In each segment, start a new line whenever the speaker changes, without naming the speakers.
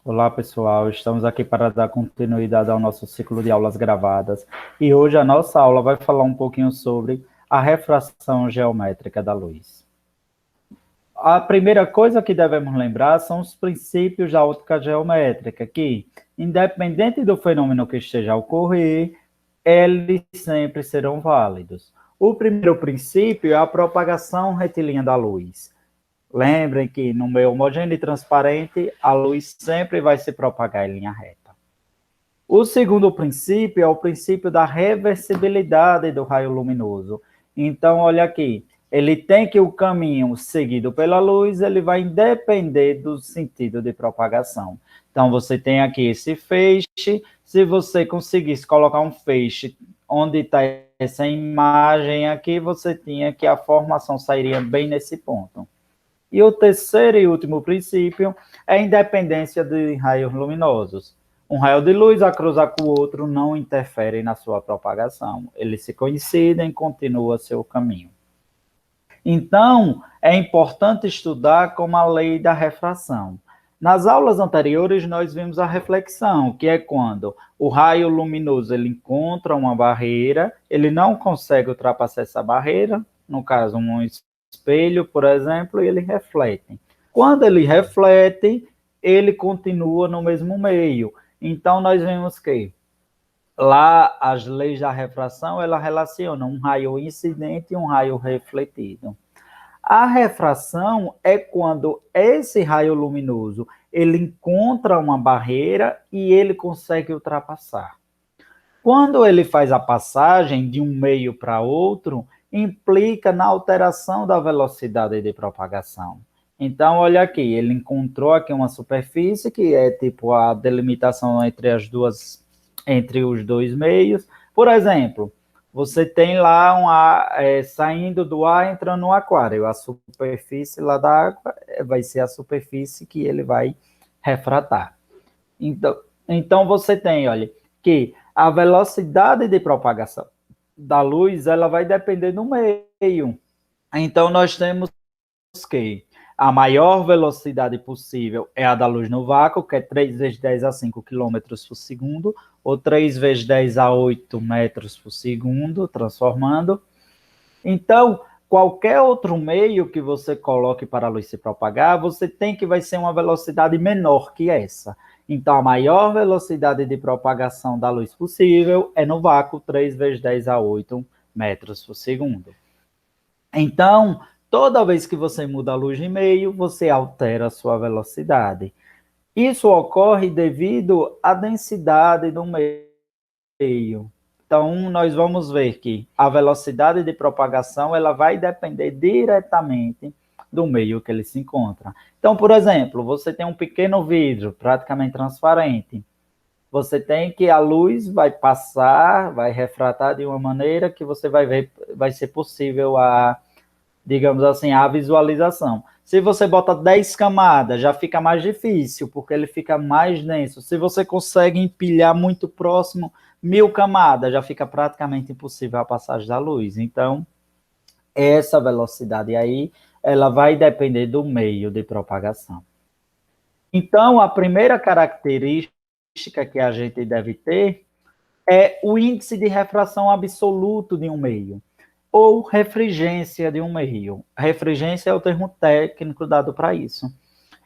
Olá, pessoal. Estamos aqui para dar continuidade ao nosso ciclo de aulas gravadas. E hoje a nossa aula vai falar um pouquinho sobre a refração geométrica da luz. A primeira coisa que devemos lembrar são os princípios da óptica geométrica, que, independente do fenômeno que esteja a ocorrer, eles sempre serão válidos. O primeiro princípio é a propagação retilínea da luz. Lembrem que no meio homogêneo e transparente, a luz sempre vai se propagar em linha reta. O segundo princípio é o princípio da reversibilidade do raio luminoso. Então, olha aqui, ele tem que o caminho seguido pela luz, ele vai depender do sentido de propagação. Então, você tem aqui esse feixe, se você conseguisse colocar um feixe onde está essa imagem aqui, você tinha que a formação sairia bem nesse ponto. E o terceiro e último princípio é a independência de raios luminosos. Um raio de luz a cruzar com o outro não interfere na sua propagação. Eles se coincidem e continuam seu caminho. Então, é importante estudar como a lei da refração. Nas aulas anteriores, nós vimos a reflexão, que é quando o raio luminoso ele encontra uma barreira, ele não consegue ultrapassar essa barreira, no caso, um espelho, por exemplo, e ele reflete. Quando ele reflete, ele continua no mesmo meio. Então, nós vemos que lá as leis da refração, ela relaciona um raio incidente e um raio refletido. A refração é quando esse raio luminoso ele encontra uma barreira e ele consegue ultrapassar. Quando ele faz a passagem de um meio para outro, implica na alteração da velocidade de propagação. Então, olha aqui, ele encontrou aqui uma superfície que é tipo a delimitação entre os dois meios. Por exemplo, você tem lá um ar saindo do ar, entrando no aquário. A superfície lá da água vai ser a superfície que ele vai refratar. Então você tem, olha, que a velocidade de propagação da luz, ela vai depender do meio. Então nós temos que a maior velocidade possível é a da luz no vácuo, que é 3 vezes 10 a 5 km por segundo, ou 3 vezes 10 a 8 metros por segundo, transformando. Então, qualquer outro meio que você coloque para a luz se propagar, você tem que vai ser uma velocidade menor que essa. Então, a maior velocidade de propagação da luz possível é no vácuo, 3 vezes 10 a 8 metros por segundo. Então, toda vez que você muda a luz de meio, você altera a sua velocidade. Isso ocorre devido à densidade do meio. Então, nós vamos ver que a velocidade de propagação ela vai depender diretamente do meio que ele se encontra. Então, por exemplo, você tem um pequeno vidro praticamente transparente. Você tem que a luz vai passar, vai refratar de uma maneira que você vai ver, vai ser possível digamos assim, a visualização. Se você bota 10 camadas, já fica mais difícil, porque ele fica mais denso. Se você consegue empilhar muito próximo, 1000 camadas, já fica praticamente impossível a passagem da luz. Então, essa velocidade aí, ela vai depender do meio de propagação. Então, a primeira característica que a gente deve ter é o índice de refração absoluto de um meio ou refringência de um meio. Refringência é o termo técnico dado para isso.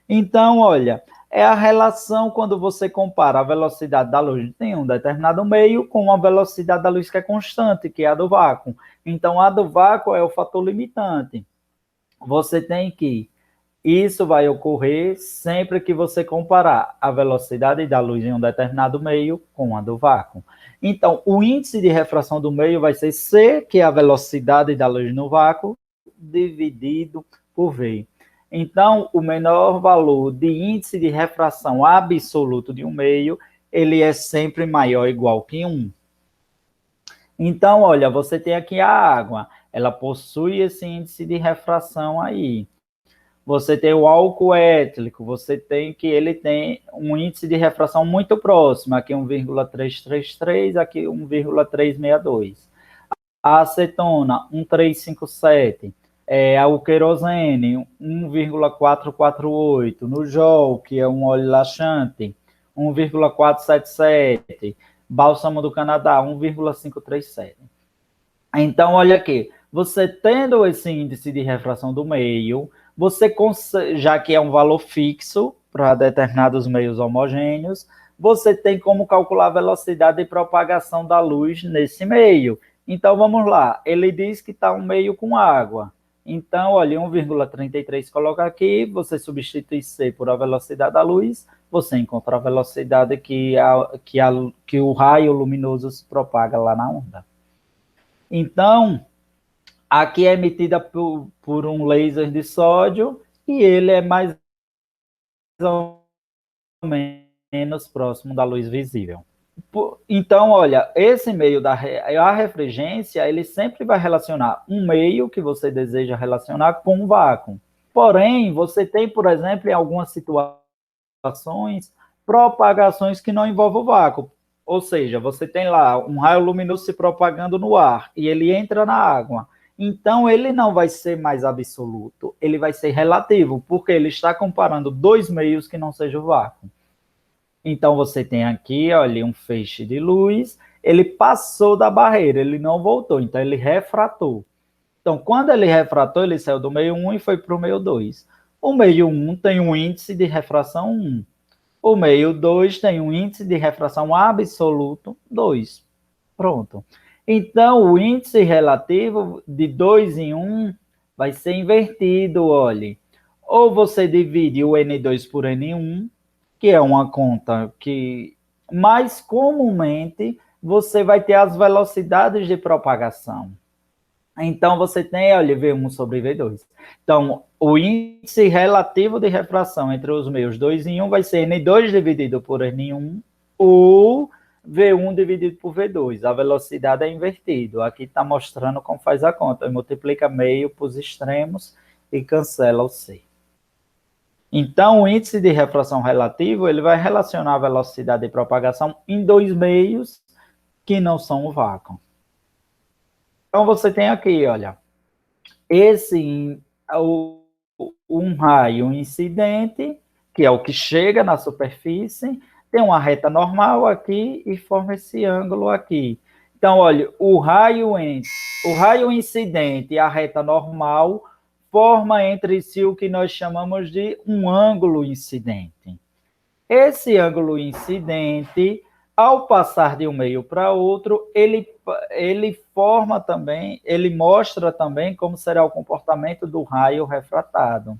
Então, olha, é a relação quando você compara a velocidade da luz em um determinado meio com a velocidade da luz que é constante, que é a do vácuo. Então, a do vácuo é o fator limitante. Você tem que isso vai ocorrer sempre que você comparar a velocidade da luz em um determinado meio com a do vácuo. Então, o índice de refração do meio vai ser C, que é a velocidade da luz no vácuo, dividido por V. Então, o menor valor de índice de refração absoluto de um meio, ele é sempre maior ou igual que 1. Então, olha, você tem aqui a água, ela possui esse índice de refração aí. Você tem o álcool ético, você tem que ele tem um índice de refração muito próximo, aqui 1,333, aqui 1,362. A acetona, 1,357. O querosene, 1,448, no Jol, que é um óleo laxante, 1,477, bálsamo do Canadá, 1,537. Então, olha aqui, você tendo esse índice de refração do meio, você consegue, já que é um valor fixo para determinados meios homogêneos, você tem como calcular a velocidade de propagação da luz nesse meio. Então, vamos lá, ele diz que está um meio com água. Então, olha, 1,33 coloca aqui, você substitui C por a velocidade da luz, você encontra a velocidade que o raio luminoso se propaga lá na onda. Então, aqui é emitida por um laser de sódio e ele é mais ou menos próximo da luz visível. Então, olha, esse meio a refringência, ele sempre vai relacionar um meio que você deseja relacionar com um vácuo. Porém, você tem, por exemplo, em algumas situações, propagações que não envolvem o vácuo. Ou seja, você tem lá um raio luminoso se propagando no ar e ele entra na água. Então, ele não vai ser mais absoluto, ele vai ser relativo, porque ele está comparando dois meios que não sejam o vácuo. Então, você tem aqui, olha, um feixe de luz, ele passou da barreira, ele não voltou, então ele refratou. Então, quando ele refratou, ele saiu do meio 1 e foi para o meio 2. O meio 1 tem um índice de refração 1. O meio 2 tem um índice de refração absoluto 2. Pronto. Então, o índice relativo de 2 em 1 vai ser invertido, olhe. Ou você divide o N2 por N1, que é uma conta que, mais comumente, você vai ter as velocidades de propagação. Então, você tem, olha, V1 sobre V2. Então, o índice relativo de refração entre os meios 2 em 1 vai ser N2 dividido por N1 ou V1 dividido por V2. A velocidade é invertida. Aqui está mostrando como faz a conta. Multiplica meio para os extremos e cancela o C. Então, o índice de refração relativo, ele vai relacionar a velocidade de propagação em dois meios que não são o vácuo. Então, você tem aqui, olha, um raio incidente, que é o que chega na superfície, tem uma reta normal aqui e forma esse ângulo aqui. Então, olha, o raio incidente e a reta normal forma entre si o que nós chamamos de um ângulo incidente. Esse ângulo incidente, ao passar de um meio para outro, ele forma também, ele mostra também como será o comportamento do raio refratado.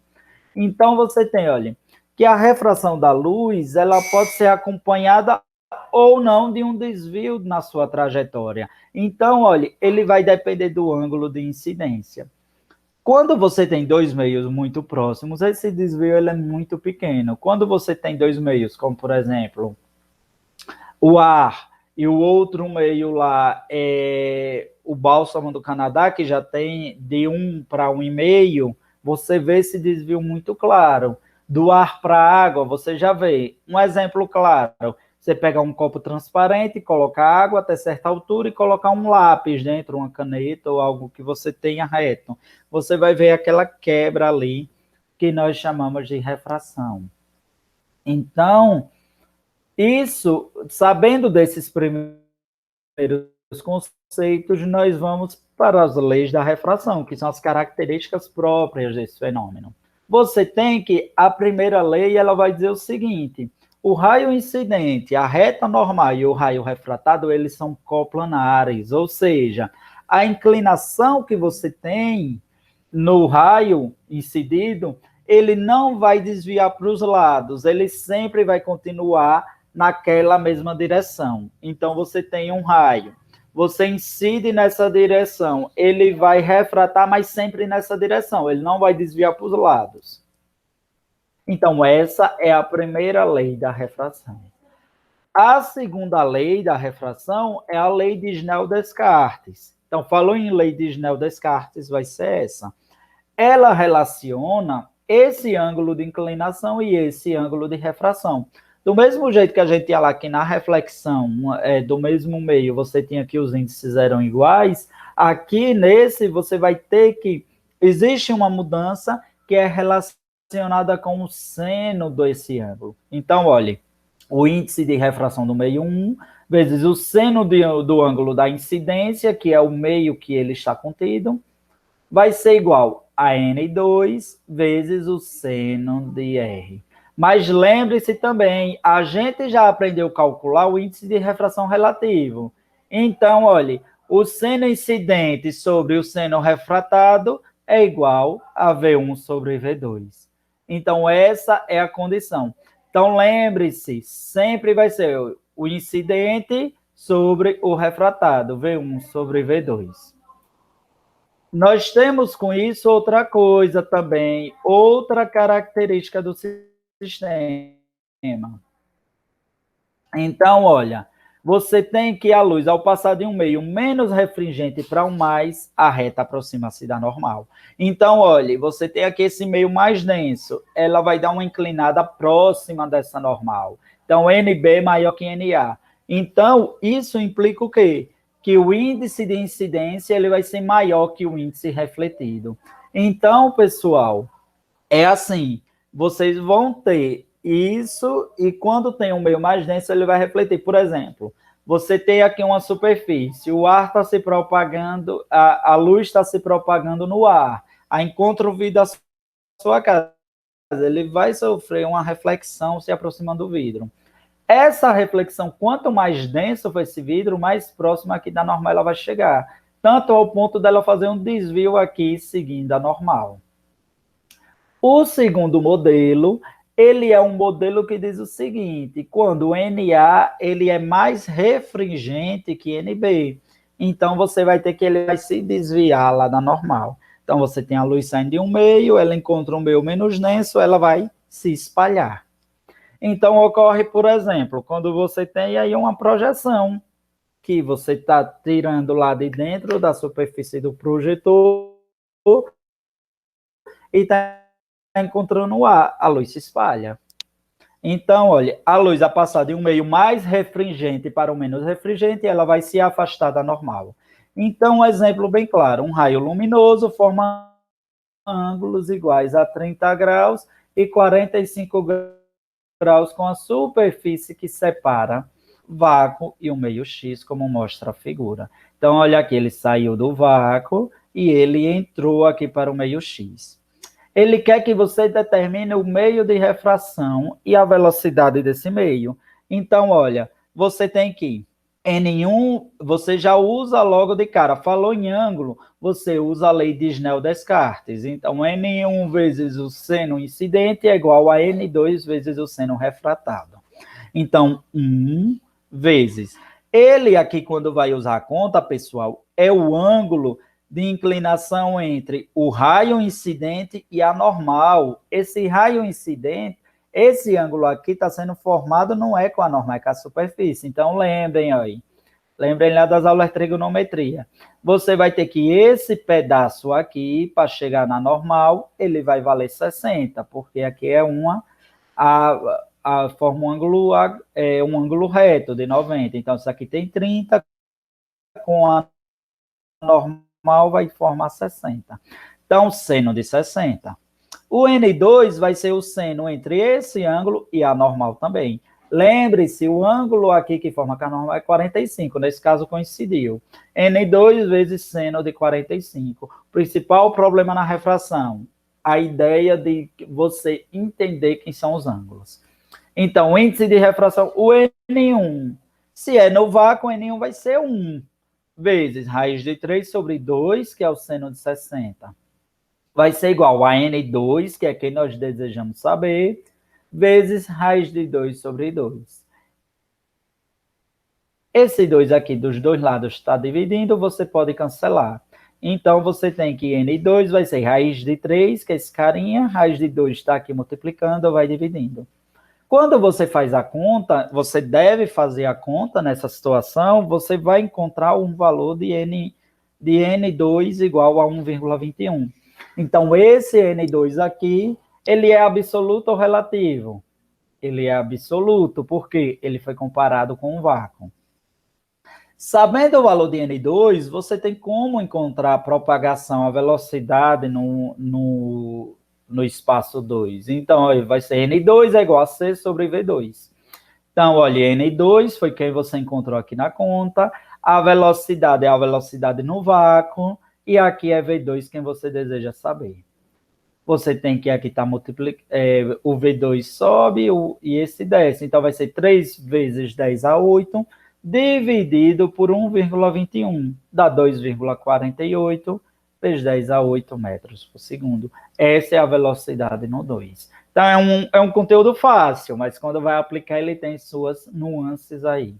Então, você tem, olha, que a refração da luz, ela pode ser acompanhada ou não de um desvio na sua trajetória. Então, olha, ele vai depender do ângulo de incidência. Quando você tem dois meios muito próximos, esse desvio ele é muito pequeno. Quando você tem dois meios, como por exemplo, o ar e o outro meio lá é o bálsamo do Canadá, que já tem de 1 para 1,5, você vê esse desvio muito claro. Do ar para a água, você já vê. Um exemplo claro, você pega um copo transparente, coloca água até certa altura e colocar um lápis dentro, uma caneta ou algo que você tenha reto. Você vai ver aquela quebra ali que nós chamamos de refração. Então, isso, sabendo desses primeiros conceitos, nós vamos para as leis da refração, que são as características próprias desse fenômeno. Você tem que, a primeira lei, ela vai dizer o seguinte: o raio incidente, a reta normal e o raio refratado, eles são coplanares, ou seja, a inclinação que você tem no raio incidido, ele não vai desviar para os lados, ele sempre vai continuar naquela mesma direção. Então, você tem um raio, você incide nessa direção, ele vai refratar, mas sempre nessa direção, ele não vai desviar para os lados. Então, essa é a primeira lei da refração. A segunda lei da refração é a lei de Snell-Descartes. Então, falou em lei de Snell-Descartes, vai ser essa. Ela relaciona esse ângulo de inclinação e esse ângulo de refração. Do mesmo jeito que a gente tinha lá aqui na reflexão, do mesmo meio, você tinha que os índices eram iguais, aqui nesse você vai ter que existe uma mudança que é relacionada com o seno desse ângulo. Então, olhe, o índice de refração do meio 1, vezes o seno do ângulo da incidência, que é o meio que ele está contido, vai ser igual a N2 vezes o seno de R. Mas lembre-se também, a gente já aprendeu a calcular o índice de refração relativo. Então, olhe, o seno incidente sobre o seno refratado é igual a V1 sobre V2. Então, essa é a condição. Então, lembre-se, sempre vai ser o incidente sobre o refratado, V1 sobre V2. Nós temos com isso outra coisa também, outra característica do sistema. Então, olha, você tem que a luz, ao passar de um meio menos refringente para um mais, a reta aproxima-se da normal. Então, olha, você tem aqui esse meio mais denso, ela vai dar uma inclinada próxima dessa normal. Então, NB maior que NA. Então, isso implica o quê? Que o índice de incidência ele vai ser maior que o índice refletido. Então, pessoal, é assim, vocês vão ter isso, e quando tem um meio mais denso, ele vai refletir. Por exemplo, você tem aqui uma superfície, o ar está se propagando, a luz está se propagando no ar, a encontra o vidro da sua casa, ele vai sofrer uma reflexão se aproximando do vidro. Essa reflexão, quanto mais denso for esse vidro, mais próximo aqui da normal ela vai chegar, tanto ao ponto dela fazer um desvio aqui seguindo a normal. O segundo modelo, ele é um modelo que diz o seguinte, quando o NA ele é mais refringente que NB, então você vai ter que ele vai se desviar lá da normal. Então você tem a luz saindo de um meio, ela encontra um meio menos denso, ela vai se espalhar. Então ocorre, por exemplo, quando você tem aí uma projeção, que você está tirando lá de dentro da superfície do projetor e está encontrando o ar, a luz se espalha. Então, olha, a luz a passar de um meio mais refringente para o menos refringente, ela vai se afastar da normal. Então, um exemplo bem claro, um raio luminoso forma ângulos iguais a 30 graus e 45 graus com a superfície que separa vácuo e o meio X, como mostra a figura. Então, olha aqui, ele saiu do vácuo e ele entrou aqui para o meio X. Ele quer que você determine o meio de refração e a velocidade desse meio. Então, olha, você tem que N1, você já usa logo de cara. Falou em ângulo, você usa a lei de Snell-Descartes. Então, N1 vezes o seno incidente é igual a N2 vezes o seno refratado. Então, 1 vezes. Ele aqui, quando vai usar a conta, pessoal, é o ângulo de inclinação entre o raio incidente e a normal. Esse raio incidente, esse ângulo aqui está sendo formado, não é com a normal, é com a superfície. Então, lembrem aí. Lembrem lá das aulas de trigonometria. Você vai ter que esse pedaço aqui, para chegar na normal, ele vai valer 60, porque aqui é forma um ângulo reto de 90. Então, isso aqui tem 30, com a normal vai formar 60. Então, seno de 60. O N2 vai ser o seno entre esse ângulo e a normal também. Lembre-se, o ângulo aqui que forma com a normal é 45, nesse caso coincidiu. N2 vezes seno de 45. Principal problema na refração, a ideia de você entender quem são os ângulos. Então, o índice de refração, o N1, se é no vácuo, o N1 vai ser 1, vezes raiz de 3 sobre 2, que é o seno de 60. Vai ser igual a N2, que é quem nós desejamos saber, vezes raiz de 2 sobre 2. Esse 2 aqui dos dois lados está dividindo, você pode cancelar. Então, você tem que N2 vai ser raiz de 3, que é esse carinha, raiz de 2 está aqui multiplicando, vai dividindo. Quando você faz a conta, você deve fazer a conta nessa situação, você vai encontrar um valor de N2 igual a 1,21. Então, esse N2 aqui, ele é absoluto ou relativo? Ele é absoluto, porque ele foi comparado com um vácuo. Sabendo o valor de N2, você tem como encontrar a propagação, a velocidade no espaço 2. Então, olha, vai ser N2 é igual a C sobre V2. Então, olha, N2 foi quem você encontrou aqui na conta, a velocidade é a velocidade no vácuo, e aqui é V2 quem você deseja saber. Você tem que aqui estar multiplicando, o V2 sobe e esse desce, então vai ser 3 vezes 10 a 8, dividido por 1,21, dá 2,48 vezes 10 a 8 metros por segundo. Essa é a velocidade no 2. Então, é um conteúdo fácil, mas quando vai aplicar, ele tem suas nuances aí.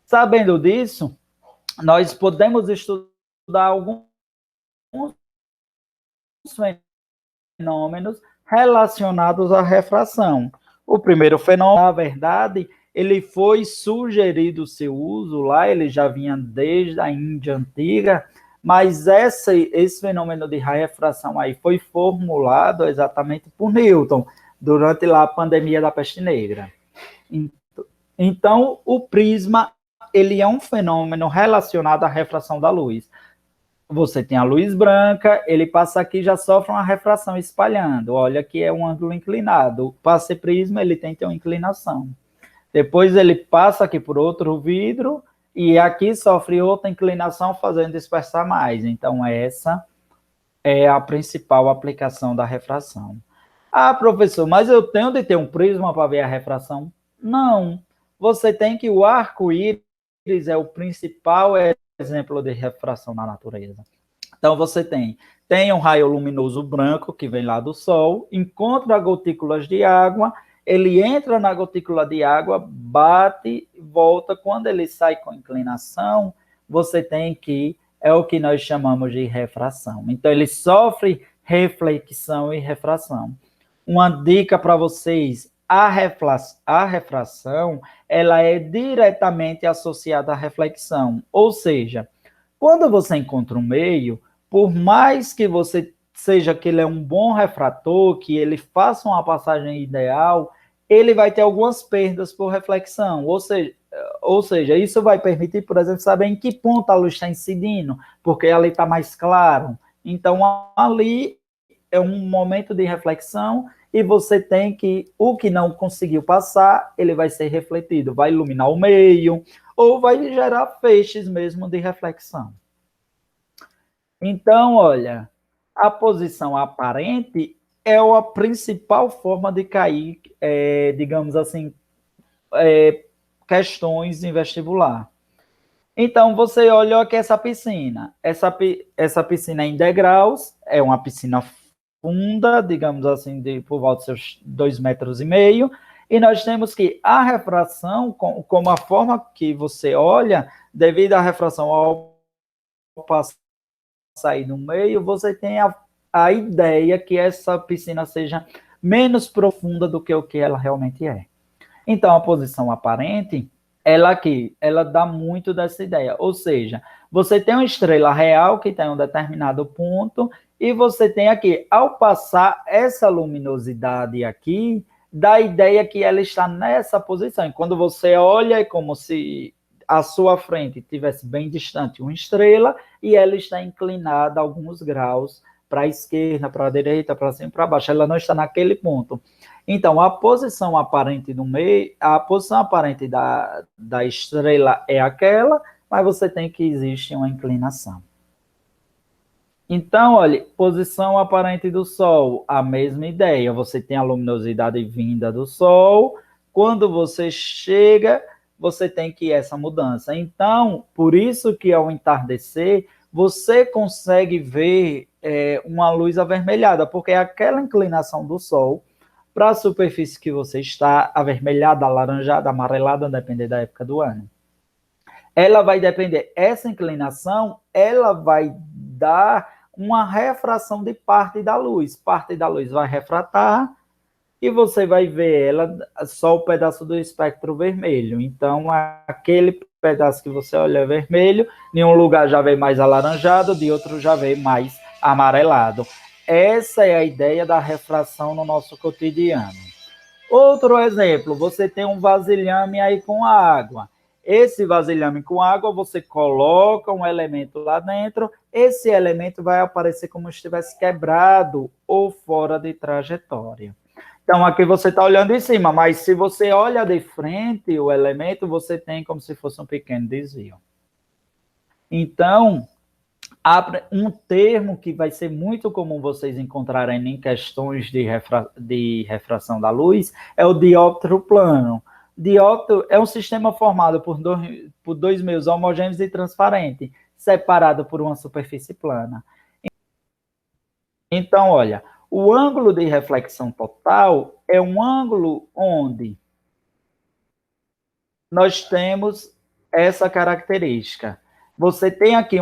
Sabendo disso, nós podemos estudar alguns fenômenos relacionados à refração. O primeiro fenômeno, na verdade, ele foi sugerido o seu uso lá, ele já vinha desde a Índia antiga, mas esse fenômeno de refração aí foi formulado exatamente por Newton, durante lá a pandemia da peste negra. Então, o prisma, ele é um fenômeno relacionado à refração da luz. Você tem a luz branca, ele passa aqui e já sofre uma refração espalhando. Olha que é um ângulo inclinado. Passa prisma, ele tem que ter uma inclinação. Depois ele passa aqui por outro vidro e aqui sofre outra inclinação, fazendo dispersar mais. Então, essa é a principal aplicação da refração. Ah, professor, mas eu tenho de ter um prisma para ver a refração? Não. Você tem que o arco-íris é o principal exemplo de refração na natureza. Então, você tem um raio luminoso branco que vem lá do Sol, encontra gotículas de água, ele entra na gotícula de água, bate, volta. Quando ele sai com inclinação, você tem que, é o que nós chamamos de refração. Então, ele sofre reflexão e refração. Uma dica para vocês, a refração, ela é diretamente associada à reflexão. Ou seja, quando você encontra um meio, por mais que você seja que ele é um bom refrator, que ele faça uma passagem ideal, ele vai ter algumas perdas por reflexão. Ou seja, isso vai permitir, por exemplo, saber em que ponto a luz está incidindo, porque ali está mais claro. Então, ali é um momento de reflexão e você tem que, o que não conseguiu passar, ele vai ser refletido, vai iluminar o meio, ou vai gerar feixes mesmo de reflexão. Então, olha, a posição aparente é a principal forma de cair, digamos assim, questões em vestibular. Então, você olha aqui essa piscina. Essa piscina é em degraus, é uma piscina funda, digamos assim, por volta de seus 2,5 metros, e nós temos que a refração, como a forma que você olha, devido à refração ao passar sair no meio, você tem a ideia que essa piscina seja menos profunda do que o que ela realmente é. Então, a posição aparente, ela dá muito dessa ideia. Ou seja, você tem uma estrela real que está em um determinado ponto e você tem aqui, ao passar essa luminosidade aqui, dá a ideia que ela está nessa posição. E quando você olha, é como se à sua frente tivesse bem distante uma estrela e ela está inclinada alguns graus para a esquerda, para a direita, para cima, para baixo. Ela não está naquele ponto. Então, a posição aparente do meio, a posição aparente da estrela é aquela, mas você tem que existe uma inclinação. Então, olha, posição aparente do Sol, a mesma ideia. Você tem a luminosidade vinda do Sol. Quando você chega, você tem que essa mudança. Então, por isso que ao entardecer, você consegue ver uma luz avermelhada, porque é aquela inclinação do Sol para a superfície que você está, avermelhada, alaranjada, amarelada, dependendo da época do ano. Ela vai depender, essa inclinação, ela vai dar uma refração de parte da luz. Parte da luz vai refratar e você vai ver ela só o pedaço do espectro vermelho. Então, aquele pedaço que você olha é vermelho, em um lugar já vem mais alaranjado, de outro já vem mais amarelado. Essa é a ideia da refração no nosso cotidiano. Outro exemplo, você tem um vasilhame aí com água. Esse vasilhame com água, você coloca um elemento lá dentro, esse elemento vai aparecer como se estivesse quebrado ou fora de trajetória. Então, aqui você está olhando em cima, mas se você olha de frente o elemento, você tem como se fosse um pequeno desvio. Então, um termo que vai ser muito comum vocês encontrarem em questões de refração da luz é o dióptero plano. Dióptero é um sistema formado por dois meios homogêneos e transparentes, separado por uma superfície plana. Então, olha, o ângulo de reflexão total é um ângulo onde nós temos essa característica. Você tem aqui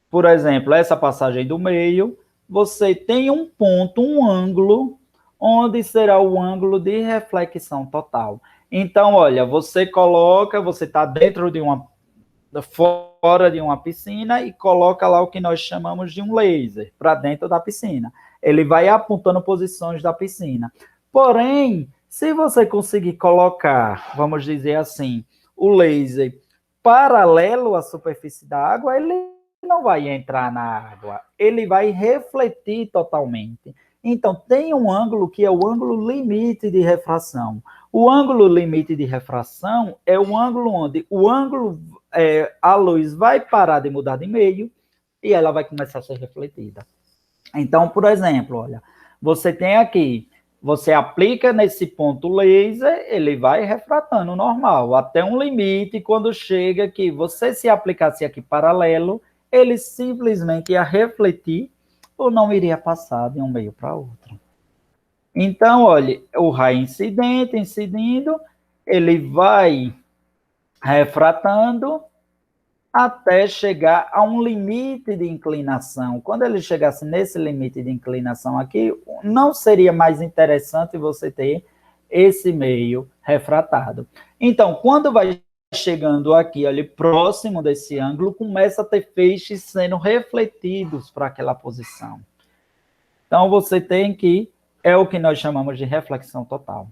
por exemplo, essa passagem do meio, você tem um ponto, um ângulo, onde será o ângulo de reflexão total. Então, olha, você está dentro fora de uma piscina e coloca lá o que nós chamamos de um laser para dentro da piscina. Ele vai apontando posições da piscina. Porém, se você conseguir colocar, vamos dizer assim, o laser paralelo à superfície da água, ele não vai entrar na água, ele vai refletir totalmente. Então, tem um ângulo que é o ângulo limite de refração. O ângulo limite de refração é o ângulo onde a luz vai parar de mudar de meio e ela vai começar a ser refletida. Então, por exemplo, olha, você tem aqui, você aplica nesse ponto laser, ele vai refratando normal, até um limite, quando chega que você se aplicasse aqui paralelo, ele simplesmente ia refletir ou não iria passar de um meio para outro. Então, olha, o raio incidente, incidindo, ele vai refratando até chegar a um limite de inclinação. Quando ele chegasse nesse limite de inclinação aqui, não seria mais interessante você ter esse meio refratado. Então, quando vai chegando aqui, ali próximo desse ângulo, começa a ter feixes sendo refletidos para aquela posição. Então, você tem é o que nós chamamos de reflexão total.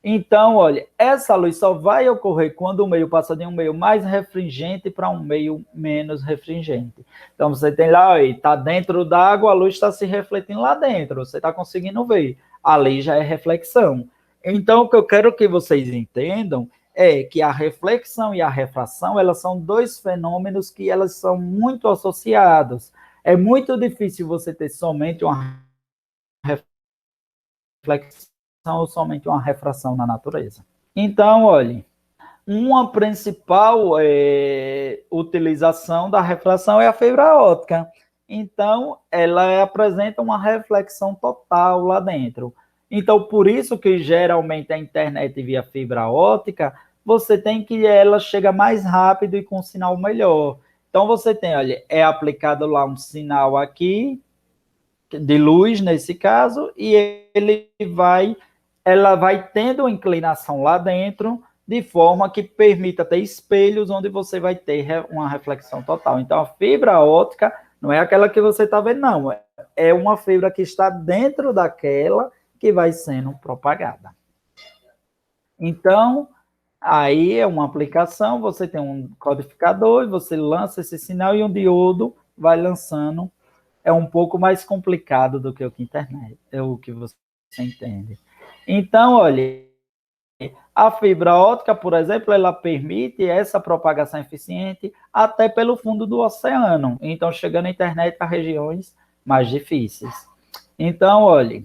Então, olha, essa luz só vai ocorrer quando o meio passa de um meio mais refringente para um meio menos refringente. Então, você tem lá, está dentro d'água, a luz está se refletindo lá dentro, você está conseguindo ver. Ali já é reflexão. Então, o que eu quero que vocês entendam é que a reflexão e a refração, elas são dois fenômenos que elas são muito associados. É muito difícil você ter somente uma reflexão ou somente uma refração na natureza. Então, olhe, uma principal utilização da refração é a fibra óptica. Então, ela apresenta uma reflexão total lá dentro. Então, por isso que geralmente a internet via fibra óptica, você tem que ela chega mais rápido e com um sinal melhor. Então, você tem, olha, é aplicado lá um sinal aqui, de luz nesse caso, e ela vai tendo uma inclinação lá dentro, de forma que permita ter espelhos onde você vai ter uma reflexão total. Então, a fibra óptica não é aquela que você está vendo, não. É uma fibra que está dentro daquela que vai sendo propagada. Então, aí é uma aplicação, você tem um codificador, você lança esse sinal e um diodo vai lançando. É um pouco mais complicado do que o que internet, é o que você entende. Então, olha, a fibra óptica, por exemplo, ela permite essa propagação eficiente até pelo fundo do oceano. Então, chegando a internet a regiões mais difíceis. Então, olha,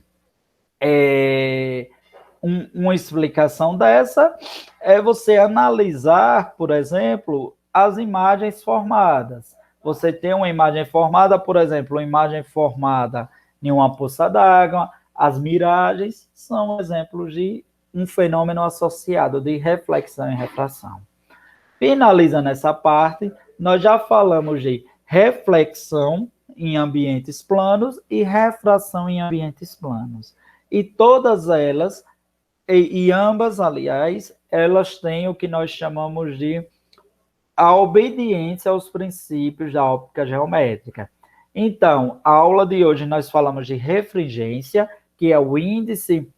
uma explicação dessa é você analisar, por exemplo, as imagens formadas. Você tem uma imagem formada, por exemplo, uma imagem formada em uma poça d'água, as miragens são exemplos de um fenômeno associado de reflexão e refração. Finalizando essa parte, nós já falamos de reflexão em ambientes planos e refração em ambientes planos. E todas elas, e ambas, aliás, elas têm o que nós chamamos de a obediência aos princípios da óptica geométrica. Então, a aula de hoje nós falamos de refringência, que é o índice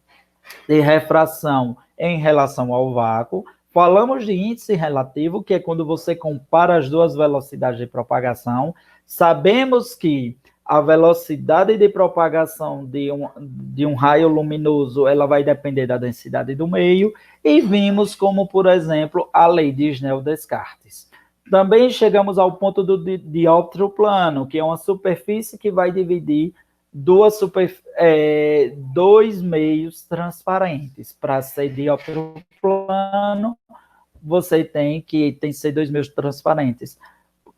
de refração em relação ao vácuo. Falamos de índice relativo, que é quando você compara as duas velocidades de propagação. Sabemos que a velocidade de propagação de um raio luminoso ela vai depender da densidade do meio, e vimos como, por exemplo, a lei de Snell-Descartes. Também chegamos ao ponto do dióptro plano, que é uma superfície que vai dividir dois meios transparentes. Para ser dióptro plano, você tem que ser dois meios transparentes.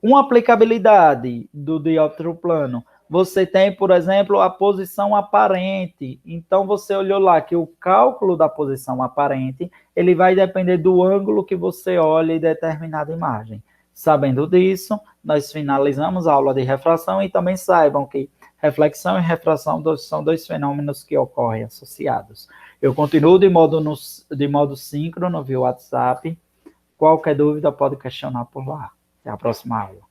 Uma aplicabilidade do dióptro plano, você tem, por exemplo, a posição aparente. Então, você olhou lá que o cálculo da posição aparente, ele vai depender do ângulo que você olha em determinada imagem. Sabendo disso, nós finalizamos a aula de refração, e também saibam que reflexão e refração são dois fenômenos que ocorrem associados. Eu continuo de modo síncrono via WhatsApp. Qualquer dúvida pode questionar por lá. Até a próxima aula.